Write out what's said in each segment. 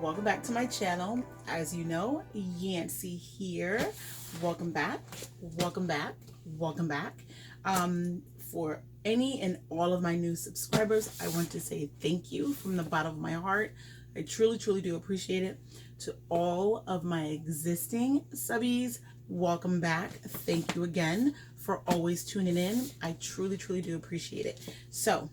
welcome back to my channel. As you know, Yancy here. Welcome back, welcome back, welcome back. For any and all of my new subscribers, I want to say thank you from the bottom of my heart. I truly do appreciate it. To all of my existing subbies, welcome back. Thank you again for always tuning in. I truly do appreciate it. So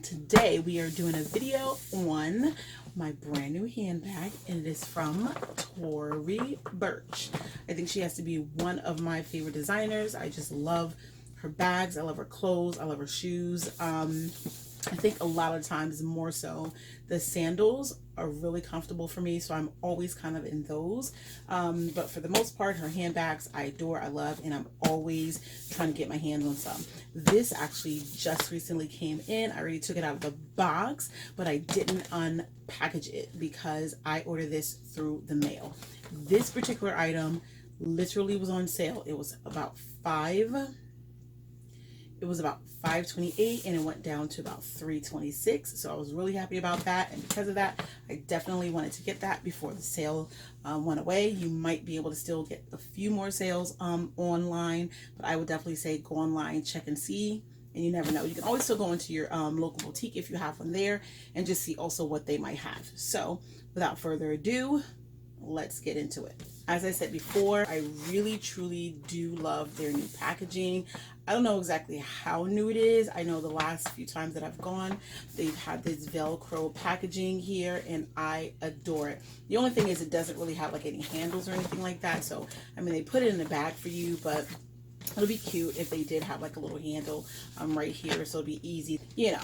today we are doing a video on my brand new handbag, and it is from Tory Burch. I think she has to be one of my favorite designers. I just love her bags, I love her clothes, I love her shoes. I think a lot of times more so the sandals are really comfortable for me, so I'm always kind of in those. But for the most part, her handbags I adore, I love, and I'm always trying to get my hands on some. This actually just recently came in. I already took it out of the box, but I didn't unpackage it because I ordered this through the mail. This particular item literally was on sale. It was about $5.28 and it went down to about $3.26. So I was really happy about that, and because of that I definitely wanted to get that before the sale went away. You might be able to still get a few more sales online, but I would definitely say go online, check and see, and you never know. You can always still go into your local boutique if you have one there and just see also what they might have. So without further ado, let's get into it. As I said before, I really truly do love their new packaging. I don't know exactly how new it is. I know the last few times that I've gone, they've had this Velcro packaging here, and I adore it. The only thing is it doesn't really have like any handles or anything like that. So, I mean, they put it in the bag for you, but it'll be cute if they did have like a little handle right here, so it'll be easy, you know.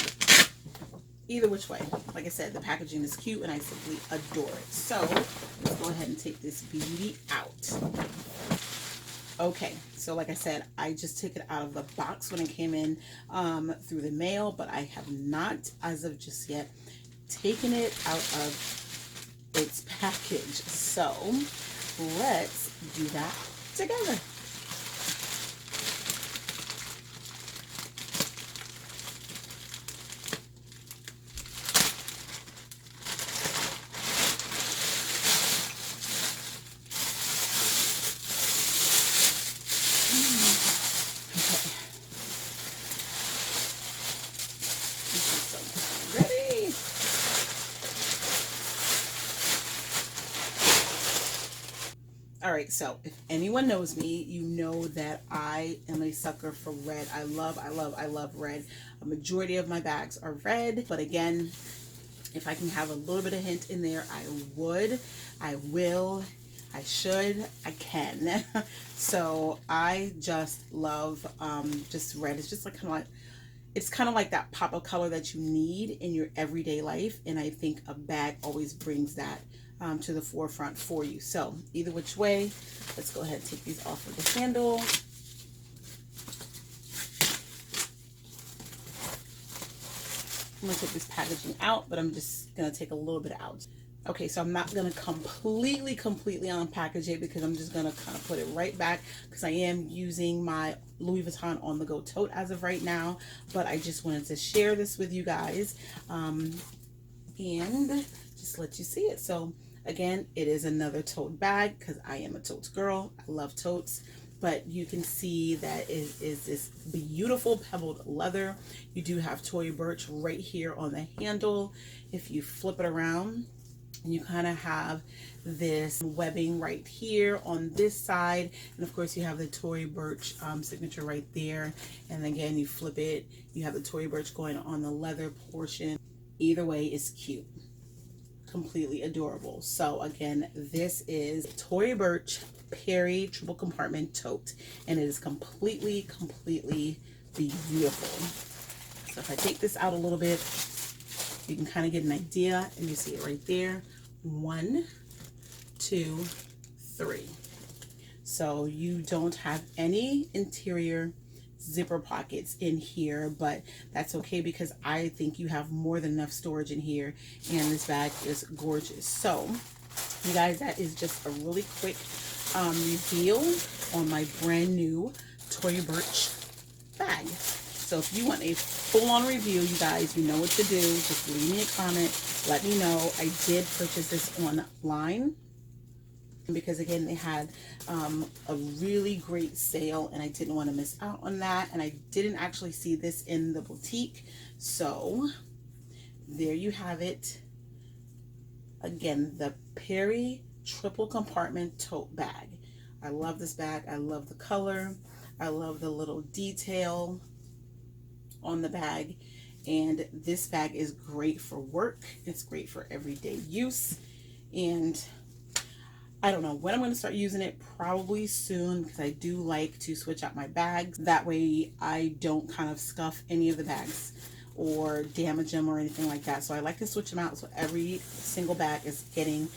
Either which way, like I said, the packaging is cute and I simply adore it. So let's go ahead and take this beauty out. Okay, so like I said, I just took it out of the box when it came in through the mail, but I have not, as of just yet, taken it out of its package. So let's do that together. Alright, so if anyone knows me, you know that I am a sucker for red. I love red. A majority of my bags are red, but again, if I can have a little bit of hint in there, I would, I will, I should, I can. So I just love just red. It's just like it's kind of like that pop of color that you need in your everyday life, and I think a bag always brings that to the forefront for you. So either which way, let's go ahead and take these off of the handle. I'm going to take this packaging out, but I'm just going to take a little bit out. Okay, so I'm not going to completely unpackage it because I'm just going to kind of put it right back because I am using my Louis Vuitton on the go tote as of right now, but I just wanted to share this with you guys and just let you see it. So again, it is another tote bag because I am a totes girl. I love totes, but you can see that it is this beautiful pebbled leather. You do have Tory Burch right here on the handle. If you flip it around, you kind of have this webbing right here on this side, and of course you have the Tory Burch signature right there, and again you flip it, you have the Tory Burch going on the leather portion. Either way is cute, completely adorable. So again, this is Tory Burch Perry triple compartment tote, and it is completely beautiful. So if I take this out a little bit, you can kind of get an idea, and you see it right there. 1, 2, 3. So you don't have any interior zipper pockets in here, but that's okay because I think you have more than enough storage in here, and this bag is gorgeous. So you guys, that is just a really quick reveal on my brand new Tory Burch bag. So So if you want a full-on review, you guys, you know what to do. Just leave me a comment. Let me know. I did purchase this online because, again, they had a really great sale, and I didn't want to miss out on that. And I didn't actually see this in the boutique. So there you have it. Again, the Perry triple compartment tote bag. I love this bag. I love the color. I love the little detail on the bag. And this bag is great for work. It's great for everyday use. And I don't know when I'm going to start using it, probably soon, because I do like to switch out my bags. That way I don't kind of scuff any of the bags or damage them or anything like that. So I like to switch them out so every single bag is getting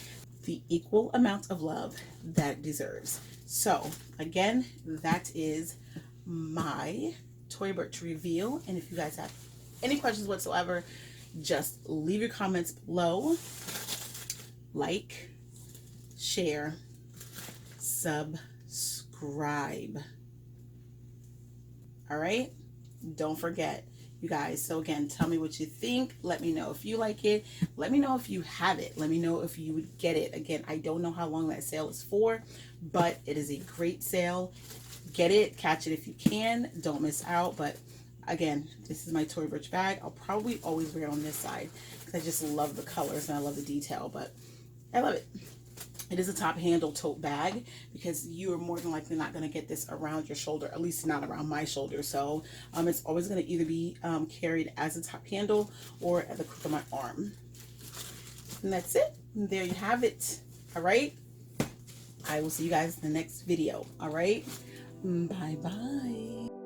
the equal amount of love that it deserves. So again, that is my Tory Burch reveal. And if you guys have any questions whatsoever, just leave your comments below. Like, share, subscribe. All right, don't forget, you guys. So again, tell me what you think. Let me know if you like it. Let me know if you have it. Let me know if you would get it. Again, I don't know how long that sale is for, but it is a great sale. Get it, catch it if you can. Don't miss out. But again, this is my Tory Burch bag. I'll probably always wear it on this side because I just love the colors and I love the detail, but I love it. It is a top handle tote bag because you are more than likely not going to get this around your shoulder, at least not around my shoulder. So it's always going to either be carried as a top handle or at the crook of my arm. And that's it. And there you have it. All right. I will see you guys in the next video. All right. Bye-bye.